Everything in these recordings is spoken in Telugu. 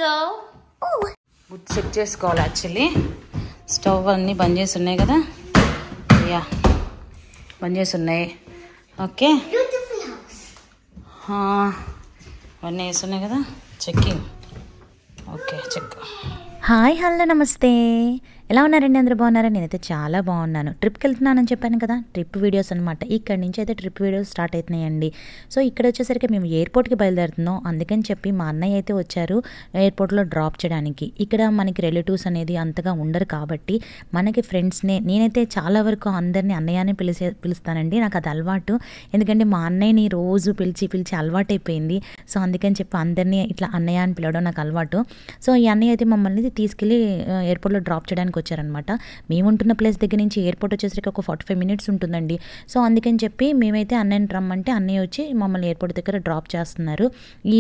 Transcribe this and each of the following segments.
go. బుట్ చెక్ చేసుకోవాలి. యాక్చువల్లీ స్టవ్ అన్నీ బంద్ చేసి ఉన్నాయి కదా, యా బంద్ చేసి ఉన్నాయి. ఓకే అవన్నీ వేస్తున్నాయి కదా, checking. Okay check. Hi hello నమస్తే, ఎలా ఉన్నారండి? అందరూ బాగున్నారా? నేనైతే చాలా బాగున్నాను. ట్రిప్కి వెళ్తున్నానని చెప్పాను కదా, ట్రిప్ వీడియోస్ అనమాట. ఇక్కడి నుంచి అయితే ట్రిప్ వీడియోస్ స్టార్ట్ అవుతున్నాయండి. సో ఇక్కడ వచ్చేసరికి మేము ఎయిర్పోర్ట్కి బయలుదేరుతున్నాం. అందుకని చెప్పి మా అన్నయ్య అయితే వచ్చారు ఎయిర్పోర్ట్లో డ్రాప్ చేయడానికి. ఇక్కడ మనకి రిలేటివ్స్ అనేది అంతగా ఉండరు కాబట్టి మనకి ఫ్రెండ్స్నే, నేనైతే చాలా వరకు అందరినీ అన్నయ్యని పిలుస్తానండి. నాకు అది అలవాటు, ఎందుకంటే మా అన్నయ్యని రోజు పిలిచి అలవాటైపోయింది. సో అందుకని చెప్పి అందరినీ ఇట్లా అన్నయ్య అని పిలవడం నాకు అలవాటు. సో ఈ అన్నయ్య అయితే మమ్మల్ని తీసుకెళ్ళి ఎయిర్పోర్ట్లో డ్రాప్ చేయడానికి వచ్చారనమాట. మేము ఉంటున్న ప్లేస్ దగ్గర నుంచి ఎయిర్పోర్ట్ వచ్చేసరికి ఒక 45 minutes ఉంటుందండి. సో అందుకని చెప్పి మేమైతే అన్నయ్యని రమ్మంటే అన్నయ్య వచ్చి మమ్మల్ని ఎయిర్పోర్ట్ దగ్గర డ్రాప్ చేస్తున్నారు.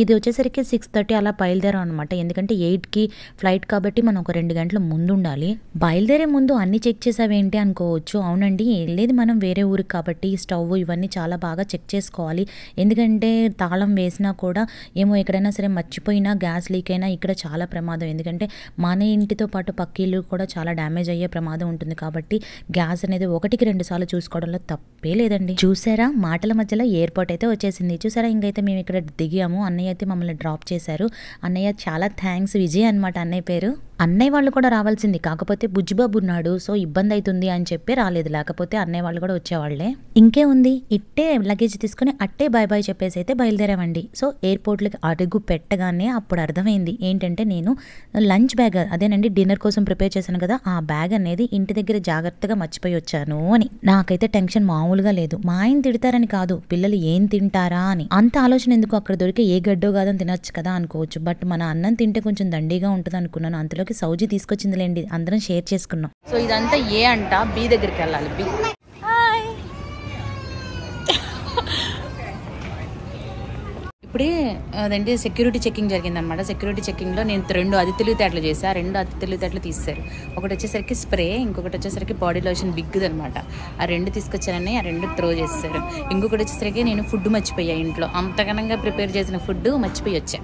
ఇది వచ్చేసరికి 6:30 అలా బయలుదేరాం అనమాట. ఎందుకంటే 8కి ఫ్లైట్ కాబట్టి మనం ఒక 2 గంటల ముందు ఉండాలి. బయలుదేరే ముందు అన్ని చెక్ చేసావేంటి అనుకోవచ్చు. అవునండి, లేదు మనం వేరే ఊరికి కాబట్టి స్టవ్ ఇవన్నీ చాలా బాగా చెక్ చేసుకోవాలి. ఎందుకంటే తాళం వేసినా కూడా ఏమో ఎక్కడైనా సరే మర్చిపోయినా గ్యాస్ లీక్ అయినా ఇక్కడ చాలా ప్రమాదం. ఎందుకంటే మన ఇంటితో పాటు పక్క ఇల్లు కూడా చాలా డ్యామేజ్ అయ్యే ప్రమాదం ఉంటుంది. కాబట్టి గ్యాస్ అనేది 1కి 2 సార్లు చూసుకోవడంలో తప్పే లేదండి. చూసారా, మాటల మధ్యలో ఎయిర్పోర్ట్ అయితే వచ్చేసింది. చూసారా, ఇంకైతే మేము ఇక్కడ దిగాము. అన్నయ్య అయితే మమ్మల్ని డ్రాప్ చేశారు. అన్నయ్య చాలా థ్యాంక్స్, విజయ్ అనమాట అన్నయ్య పేరు. అన్నయ్య వాళ్ళు కూడా రావాల్సింది, కాకపోతే బుజ్జిబాబు ఉన్నాడు, సో ఇబ్బంది అవుతుంది అని చెప్పి రాలేదు. లేకపోతే అన్నయ్య వాళ్ళు కూడా వచ్చేవాళ్లే. ఇంకే ఉంది, ఇట్టే లగేజ్ తీసుకుని అట్టే బాయ్ బాయ్ చెప్పేసి అయితే బయలుదేరామండి. సో ఎయిర్పోర్ట్లకి అడుగు పెట్టగానే అప్పుడు అర్థమైంది ఏంటంటే, నేను లంచ్ బ్యాగ్ అదేనండి డిన్నర్ కోసం ప్రిపేర్ చేశాను కదా, ఆ బ్యాగ్ అనేది ఇంటి దగ్గర జాగ్రత్తగా మర్చిపోయి వచ్చాను అని. నాకైతే టెన్షన్ మామూలుగా లేదు. మా ఆయన తిడతారని కాదు, పిల్లలు ఏం తింటారా అని. అంత ఆలోచన ఎందుకు, అక్కడ దొరికే ఏ గడ్డో కాదని తినొచ్చు కదా అనుకోవచ్చు. బట్ మన అన్నం తింటే కొంచెం దండిగా ఉంటుంది అనుకున్నాను. అంతలోకి సౌజీ తీసుకొచ్చిందిలేండి, అందరం షేర్ చేసుకున్నాం. సో ఇదంతా ఏ అంట, బి దగ్గరికి వెళ్ళాలి. బి ఇప్పుడే అదేంటి సెక్యూరిటీ చెకింగ్ జరిగిందనమాట. సెక్యూరిటీ చెకింగ్లో నేను 2 అతి తెలివితేటలు చేశాను. 2 అతి తెలివితేటలు తీస్తారు. ఒకటి వచ్చేసరికి స్ప్రే, ఇంకొకటి వచ్చేసరికి బాడీ లోషన్ బిగ్గుది అనమాట. ఆ 2 తీసుకొచ్చానని ఆ 2 త్రో చేస్తారు. ఇంకొకటి వచ్చేసరికి నేను ఫుడ్ మర్చిపోయా ఇంట్లో. అంతగనంగా ప్రిపేర్ చేసిన ఫుడ్ మర్చిపోయి వచ్చా.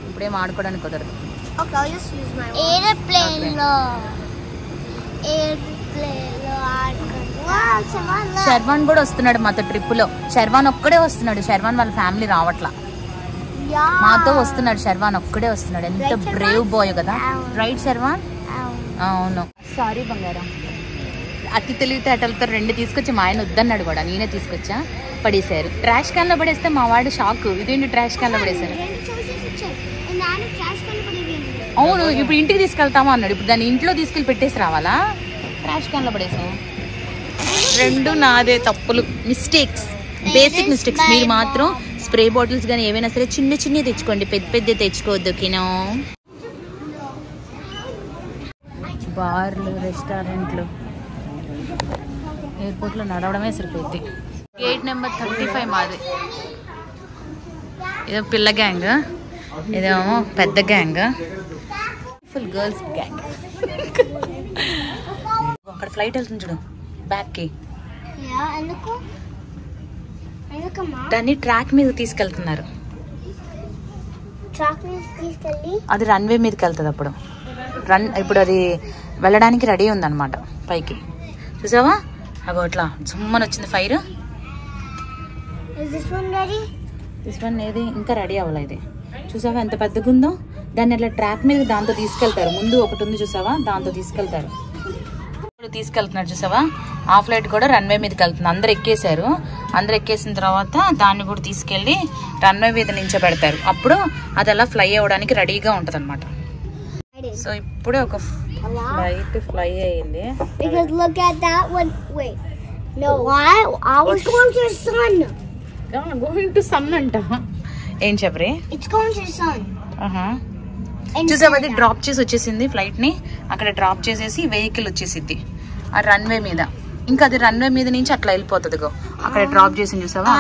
ఇప్పుడేం ఆడుకోవడానికి కుదరదు. శర్వాన్ కూడా వస్తున్నాడు మాతో ట్రిప్ లో. శర్వాన్ ఒక్కడే వస్తున్నాడు, శర్వాన్ వాళ్ళ ఫ్యామిలీ రావట్లా, మాతో వస్తున్నాడు. శర్వాన్ ఒక్కడే వస్తున్నాడు. ఎంత బ్రేవ్ బాయ్ కదా, రైట్ శర్వాన్? అవును. సారీ బంగారం. అతి తెలివితేటలతో 2 తీసుకొచ్చి మా ఆయన వద్దన్నాడు కూడా, నేనే తీసుకొచ్చా. పడేశారు. ట్రాష్ క్యాన్ లో పడేస్తే మా వాడు షాక్, ఇదేంటి ట్రాష్ క్యాన్ లో పడేశారు. అవును, ఇప్పుడు ఇంటికి తీసుకెళ్తామా అన్నాడు. ఇప్పుడు దాన్ని ఇంట్లో తీసుకెళ్ళి పెట్టేసి రావాలా? ట్రాష్ క్యాన్ లో పడేసాం. 2 నాదే తప్పులు, మిస్టేక్స్, బేసిక్ మిస్టేక్స్. మీరు మాత్రం స్ప్రే బాటిల్స్ కానీ ఏవైనా సరే చిన్న తెచ్చుకోండి, పెద్ద తెచ్చుకోవద్దు. ఓకేనా? బార్లు, రెస్టారెంట్లు, ఎయిర్పోర్ట్లో నడవడమే సరిపోద్ది. గేట్ నెంబర్ 35 మాది. ఇదో పిల్ల గ్యాంగ్, ఇదేమో పెద్ద గ్యాంగ్, ఫుల్ గర్ల్స్ గ్యాంగ్. అక్కడ ఫ్లైట్ వెళ్తుంది చూడు, బ్యాక్ కి. దాన్ని ట్రాక్ మీద తీసుకెళ్తున్నారు. అది రన్వే మీదకి వెళ్తుంది. అప్పుడు ఇప్పుడు అది వెళ్ళడానికి రెడీ ఉందన్నమాట పైకి. చూసావా, అగో ఇట్లా జుమ్మని వచ్చింది ఫైర్. దిస్ వన్ ఏది ఇంకా రెడీ అవ్వలే. ఇది చూసావా ఎంత పెద్దగా ఉందో. దాన్ని అట్లా ట్రాక్ మీద దాంతో తీసుకెళ్తారు. ముందు ఒకటి ఉంది చూసావా, దాంతో తీసుకెళ్తారు. తీసుకెళ్తున్నారు చూసావా. ఆ ఫ్లైట్ కూడా రన్వే మీదకి వెళ్తుంది. అందరు ఎక్కేశారు. అందరు ఎక్కేసిన తర్వాత దాన్ని కూడా తీసుకెళ్లి రన్వే మీద నించోబెడతారు. అప్పుడు అది అలా ఫ్లై అవ్వడానికి రెడీగా ఉంటది అనమాట. సో ఇప్పుడే ఒక ఫ్లైట్ ఫ్లై అయ్యింది. అంట. ఏం చెప్పరే? చూసావా, అది డ్రాప్ చేసి వచ్చేసింది ఫ్లైట్ ని. అక్కడ డ్రాప్ చేసేసి వెహికల్ వచ్చేసిద్ది ఆ రన్వే మీద. ఇంకా అది రన్వే మీద నుంచి అట్లా వెళ్ళిపోతుంది. అక్కడ డ్రాప్ చేసింది చూసావా.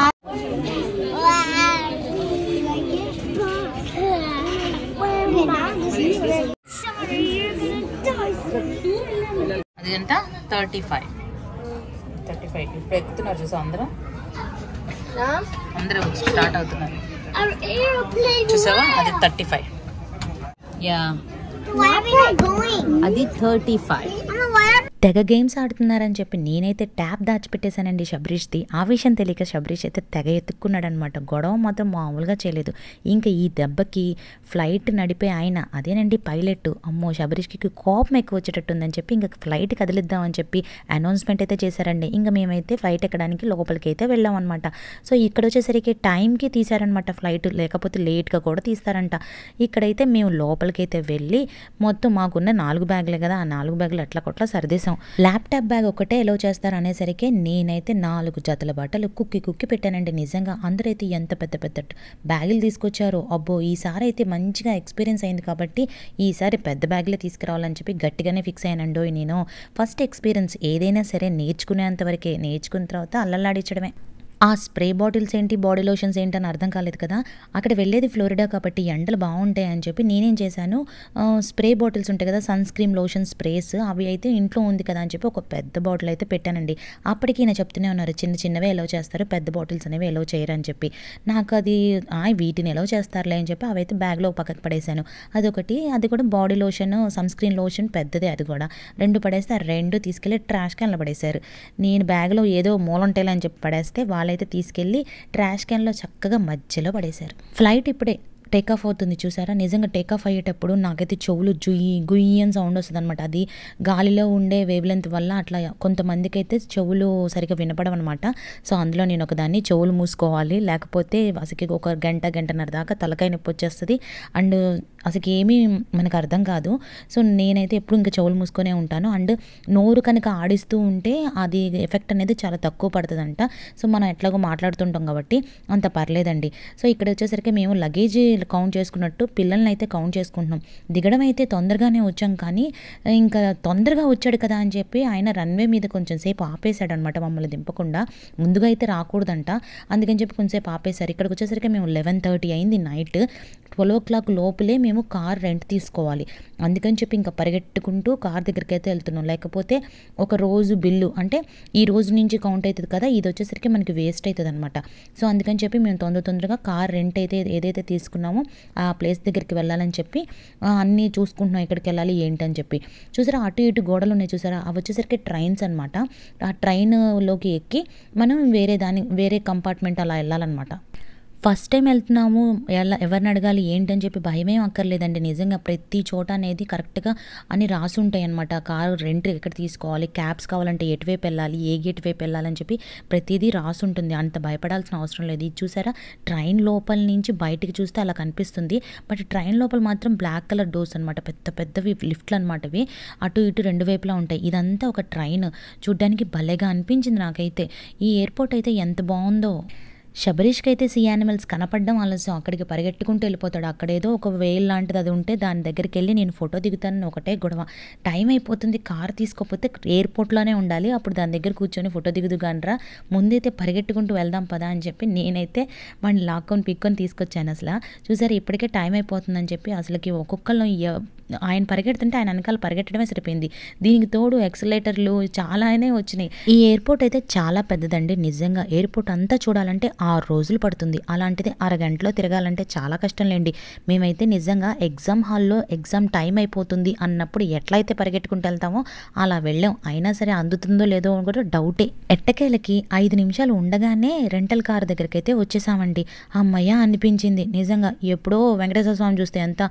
అది ఎంత 35. ఇప్పుడు ఎక్కుతున్నారు చూసా. అందరూ స్టార్ట్ అవుతున్నారు చూసావా. అది 35. Yeah Where are we going? అది 35. తెగ గేమ్స్ ఆడుతున్నారని చెప్పి నేనైతే ట్యాబ్ దాచిపెట్టేశానండి శబరీష్ది. ఆ విషయం తెలియక శబరీష్ అయితే తెగ ఎత్తుక్కున్నాడు అనమాట. గొడవ మాత్రం మామూలుగా చేయలేదు. ఇంకా ఈ దెబ్బకి ఫ్లైట్ నడిపే ఆయన అదేనండి పైలట్, అమ్మో శబరీష్కి కోపం ఎక్కువ వచ్చేటట్టుందని చెప్పి ఇంకా ఫ్లైట్ కదిలిద్దామని చెప్పి అనౌన్స్మెంట్ అయితే చేశారండి. ఇంకా మేమైతే ఫ్లైట్ ఎక్కడానికి లోపలికి అయితే వెళ్ళాం అనమాట. సో ఇక్కడ వచ్చేసరికి టైంకి తీశారనమాట ఫ్లైట్, లేకపోతే లేట్గా కూడా తీస్తారంట. ఇక్కడైతే మేము లోపలికి అయితే వెళ్ళి మొత్తం మాకున్న 4 బ్యాగులే కదా, ఆ 4 బ్యాగులు అట్లా కొట్లా సర్దేశాం. ల్యాప్టాప్ బ్యాగ్ ఒకటే ఎలా చేస్తారు అనేసరికి నేనైతే 4 జతల బట్టలు కుక్కి పెట్టానండి. నిజంగా అందరైతే ఎంత పెద్ద పెద్ద బ్యాగులు తీసుకొచ్చారో. అబ్బో ఈసారి అయితే మంచిగా ఎక్స్పీరియన్స్ అయింది కాబట్టి ఈసారి పెద్ద బ్యాగులే తీసుకురావాలని చెప్పి గట్టిగానే ఫిక్స్ అయ్యానండో నేను. ఫస్ట్ ఎక్స్పీరియన్స్ ఏదైనా సరే నేర్చుకునేంత వరకే, నేర్చుకున్న తర్వాత అల్లల్లాడించడమే. ఆ స్ప్రే బాటిల్స్ ఏంటి, బాడీ లోషన్స్ ఏంటి అని అర్థం కాలేదు కదా. అక్కడ వెళ్ళేది ఫ్లోరిడా కాబట్టి ఎండలు బాగుంటాయి అని చెప్పి నేనేం చేశాను, స్ప్రే బాటిల్స్ ఉంటాయి కదా, సన్ స్క్రీన్ లోషన్ స్ప్రేస్, అవి అయితే ఇంట్లో ఉంది కదా అని చెప్పి ఒక పెద్ద బాటిల్ అయితే పెట్టానండి. అప్పటికి నేను చెప్తూనే ఉన్నారు చిన్నవే ఎలో చేస్తారు, పెద్ద బాటిల్స్ అనేవి ఎలో చేయరు అని చెప్పి. నాకు అది వీటిని ఎలో చేస్తారులే అని చెప్పి అవైతే బ్యాగ్లో పక్కకు పడేశాను. అదొకటి, అది కూడా body lotion, sunscreen lotion పెద్దదే, అది కూడా 2 పడేస్తే ఆ 2 తీసుకెళ్ళి ట్రాష్ క్యాన్లో పడేశారు. నేను బ్యాగ్లో ఏదో మూలంటేలా అని చెప్పి పడేస్తే వాళ్ళైతే తీసుకెళ్ళి ట్రాష్ క్యాన్లో చక్కగా మధ్యలో పడేశారు. ఫ్లైట్ ఇప్పుడే టేక్ ఆఫ్ అవుతుంది చూసారా. నిజంగా టేక్ ఆఫ్ అయ్యేటప్పుడు నాకైతే చెవులు గుయ్యి అని సౌండ్ వస్తుంది అనమాట. అది గాలిలో ఉండే వేవ్ లెంత్ వల్ల అట్లా కొంతమందికి అయితే చెవులు సరిగ్గా వినపడవన్నమాట. సో అందులో నేను ఒకదాన్ని చెవులు మూసుకోవాలి, లేకపోతే అసలు ఒక గంటన్నర దాకా తలకాయ నొప్పి వచ్చేస్తుంది. అండ్ అసలు ఏమీ మనకు అర్థం కాదు. సో నేనైతే ఎప్పుడు ఇంకా చెవులు మూసుకొనే ఉంటాను. అండ్ నోరు కనుక ఆడిస్తూ ఉంటే అది ఎఫెక్ట్ అనేది చాలా తక్కువ పడుతుందంట. సో మనం ఎట్లాగో మాట్లాడుతుంటాం కాబట్టి అంత పర్లేదండి. సో ఇక్కడ వచ్చేసరికి మేము లగేజ్ కౌంట్ చేసుకున్నట్టు పిల్లల్ని అయితే కౌంట్ చేసుకుంటున్నాం. దిగడం అయితే తొందరగానే వచ్చాం, కానీ ఇంకా తొందరగా వచ్చాడు కదా అని చెప్పి ఆయన రన్వే మీద కొంచెం సేపు ఆపేశాడు అనమాట, మమ్మల్ని దింపకుండా. ముందుగా అయితే రాకూడదంట, అందుకని చెప్పి కొంచెంసేపు ఆపేశారు. ఇక్కడికి వచ్చేసరికి మేము 11:30 అయింది నైట్. 12 o'clock లోపలే మేము కార్ రెంట్ తీసుకోవాలి. అందుకని చెప్పి ఇంకా పరిగెట్టుకుంటూ కార్ దగ్గరికి అయితే వెళ్తున్నాం. లేకపోతే ఒక రోజు బిల్లు అంటే ఈ రోజు నుంచి కౌంట్ అవుతుంది కదా, ఇది వచ్చేసరికి మనకి వేస్ట్ అవుతుంది అనమాట. సో అందుకని చెప్పి మేము తొందరగా కార్ రెంట్ అయితే ఏదైతే తీసుకున్నామో ఆ ప్లేస్ దగ్గరికి వెళ్ళాలని చెప్పి అన్నీ చూసుకుంటున్నాం, ఎక్కడికి వెళ్ళాలి ఏంటని చెప్పి. చూసారా అటు ఇటు గోడలు ఉన్నాయి చూసారా, అవి వచ్చేసరికి ట్రైన్స్ అనమాట. ఆ ట్రైన్లోకి ఎక్కి మనం వేరే కంపార్ట్మెంట్ అలా వెళ్ళాలన్నమాట. ఫస్ట్ టైం వెళ్తున్నాము, ఎవరిని అడగాలి ఏంటని చెప్పి భయమేం అక్కర్లేదండి. నిజంగా ప్రతి చోట అనేది కరెక్ట్గా అన్ని రాసి ఉంటాయి అనమాట. కారు రెంట్ ఎక్కడ తీసుకోవాలి, క్యాబ్స్ కావాలంటే ఎటువైపు వెళ్ళాలి, ఏ గేట్ వైపు వెళ్ళాలని చెప్పి ప్రతిదీ రాసి ఉంటుంది. అంత భయపడాల్సిన అవసరం లేదు. ఇది చూసారా ట్రైన్ లోపల నుంచి బయటికి చూస్తే అలా కనిపిస్తుంది, బట్ ట్రైన్ లోపల మాత్రం బ్లాక్ కలర్ డోర్స్ అనమాట, పెద్దవి లిఫ్ట్లు అనమాట. ఇవి అటు ఇటు 2 వైపులా ఉంటాయి. ఇదంతా ఒక ట్రైన్, చూడ్డానికి భలేగా అనిపించింది నాకైతే. ఈ ఎయిర్పోర్ట్ అయితే ఎంత బాగుందో. శబరీష్కి అయితే సీ యానిమల్స్ కనపడడం ఆలస్యం, అక్కడికి పరిగెట్టుకుంటూ వెళ్ళిపోతాడు. అక్కడేదో ఒక వేల్ లాంటిది అది ఉంటే దాని దగ్గరికి వెళ్ళి నేను ఫోటో దిగుతానని ఒకటే గొడవ. టైం అయిపోతుంది, కార్ తీసుకోకపోతే ఎయిర్పోర్ట్లోనే ఉండాలి, అప్పుడు దాని దగ్గర కూర్చొని ఫోటో దిగుదుగానరా, ముందైతే పరిగెట్టుకుంటూ వెళ్దాం పదా అని చెప్పి నేనైతే వాడిని పిక్కొని తీసుకొచ్చాను. అసలు చూసారు ఇప్పటికే టైం అయిపోతుందని చెప్పి అసలుకి ఒక్కొక్కళ్ళు ఆయన పరిగెడుతుంటే ఆయన వెనకాల పరిగెట్టడమే సరిపోయింది. దీనికి తోడు ఎక్సలేటర్లు చాలానే వచ్చినాయి. ఈ ఎయిర్పోర్ట్ అయితే చాలా పెద్దదండి. నిజంగా ఎయిర్పోర్ట్ అంతా చూడాలంటే 6 రోజులు పడుతుంది. అలాంటిది అరగంటలో తిరగాలంటే చాలా కష్టం లేండి. మేమైతే నిజంగా ఎగ్జామ్ హాల్లో ఎగ్జామ్ టైం అయిపోతుంది అన్నప్పుడు ఎట్లయితే పరిగెట్టుకుంటూ వెళ్తామో అలా వెళ్ళాం. అయినా సరే అందుతుందో లేదో కూడా డౌటే. ఎట్టకేలకి 5 నిమిషాలు ఉండగానే రెంటల్ కార్ దగ్గరికి అయితే వచ్చేసామండి. అమ్మయ్య అనిపించింది. నిజంగా ఎప్పుడో వెంకటేశ్వర స్వామి చూస్తే ఎంత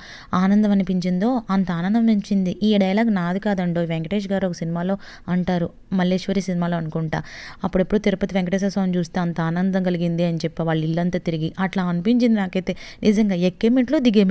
ఆనందం అనిపించిందో అంత ఆనందం అనిపించింది. ఈ డైలాగ్ నాది కాదండో, వెంకటేష్ గారు ఒక సినిమాలో అంటారు, మల్లేశ్వరి సినిమాలో అనుకుంటా. అప్పుడెప్పుడు తిరుపతి వెంకటేశ్వర స్వామి చూస్తే అంత ఆనందం కలిగింది అని చెప్పి వాళ్ళ ఇల్లంతా తిరిగి అట్లా అనిపించింది నాకైతే. నిజంగా ఎక్కే మెట్లు దిగే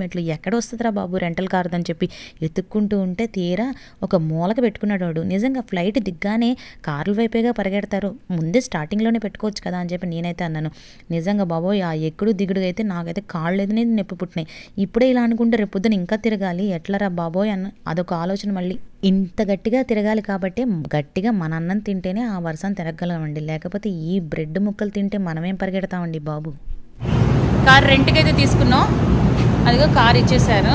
మెట్లు ఎక్కడ వస్తుందిరా బాబు రెంటల్ కార్ అని చెప్పి ఎత్తుక్కుంటూ ఉంటే తీరా ఒక మూలక పెట్టుకున్నాడు వాడు. నిజంగా ఫ్లైట్ దిగ్గానే కార్ల వైపేగా పరిగెడతారు, ముందే స్టార్టింగ్లోనే పెట్టుకోవచ్చు కదా అని చెప్పి నేనైతే అన్నాను. నిజంగా బాబోయ్ ఆ ఎక్కడు దిగుడు అయితే నాకైతే కాళ్ళు ఏదనేది నొప్పి పుట్టినాయి. ఇప్పుడే ఇలా అనుకుంటే రేపు పొద్దున ఇంకా తిరగాలి ఎట్లరా బాబోయ్ అన్న అదొక ఆలోచన. మళ్ళీ ఇంత గట్టిగా తిరగాలి కాబట్టి గట్టిగా మన అన్నం తింటేనే ఆ వర్షం తిరగలమండి, లేకపోతే ఈ బ్రెడ్ ముక్కలు తింటే మనమేం పరిగెడతామండి బాబు. కార్ రెంట్కి అయితే తీసుకున్నాం, అదిగో కార్ ఇచ్చేసారు,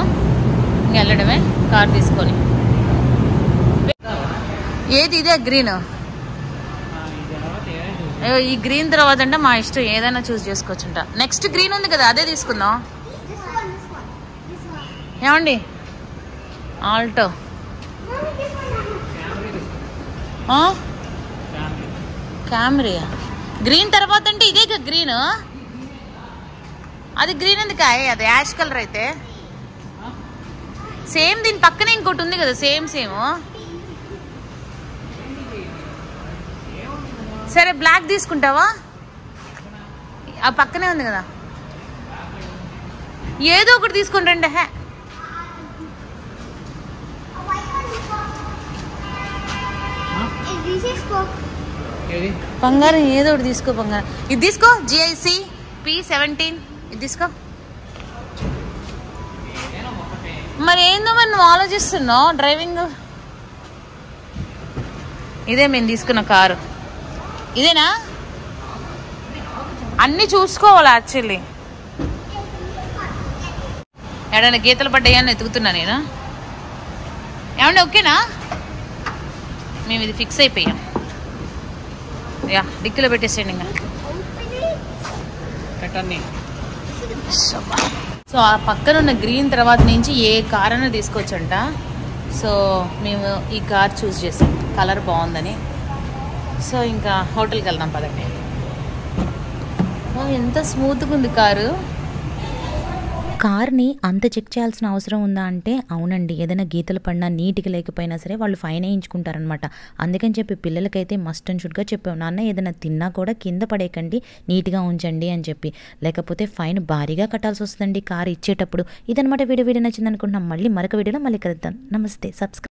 ఇంక వెళ్ళడమే కార్ తీసుకొని. ఏది ఇదే గ్రీన్, ఈ గ్రీన్ తర్వాత అంటే మా ఇష్టం ఏదైనా చూస్ చేసుకోవచ్చుంట. నెక్స్ట్ గ్రీన్ ఉంది కదా అదే తీసుకుందాం. ఏమండి ఆల్టో క్యామరియా గ్రీన్ తర్వాత అంటే ఇదే కదా గ్రీన్. అది గ్రీన్ ఎందుకు అది యాష్ కలర్ అయితే సేమ్. దీని పక్కనే ఇంకోటి ఉంది కదా సేమ్. సరే బ్లాక్ తీసుకుంటావా? ఆ పక్కనే ఉంది కదా, ఏదో ఒకటి తీసుకుని రండి. బంగారం ఏదో ఒకటి తీసుకో. బంగారం ఇది తీసుకో. GIC P17 ఇది తీసుకో. మరి ఏందో మరి నువ్వు ఆలోచిస్తున్నావు డ్రైవింగ్. ఇదే మేము తీసుకున్న కారు ఇదేనా? అన్నీ చూసుకోవాలి యాక్చువల్లీ. ఏడైనా గీతలు పడ్డాయని ఎతుకుతున్నా నేను. ఏమంటే ఓకేనా? మేము ఇది ఫిక్స్ అయిపోయాం. యా డిక్కీలో పెట్టేసేయండి ఇంకా. సో ఆ పక్కన ఉన్న గ్రీన్ తర్వాత నుంచి ఏ కార్ అయినా తీసుకోవచ్చంట. సో మేము ఈ కార్ చూస్ చేసాం, కలర్ బాగుందని. సో ఇంకా హోటల్కి వెళ్దాం పదండి. ఎంత స్మూత్గా ఉంది కారు. కార్ని అంత చెక్ చేయాల్సిన అవసరం ఉందా అంటే అవునండి. ఏదైనా గీతలు పడినా నీట్గా లేకపోయినా సరే వాళ్ళు ఫైన్ వేయించుకుంటారనమాట. అందుకని చెప్పి పిల్లలకైతే మస్ట్ అండ్ షుడ్గా చెప్పాం, నాన్న ఏదైనా తిన్నా కూడా కింద పడేయకండి, నీట్గా ఉంచండి అని చెప్పి, లేకపోతే ఫైన్ భారీగా కట్టాల్సి వస్తుందండి కారు ఇచ్చేటప్పుడు. ఇదనమాట వీడియో నచ్చింది అనుకుంటున్నాం. మళ్ళీ మరొక వీడియోలో మళ్ళీ కలుద్దాం. నమస్తే. సబ్స్క్రైబ్.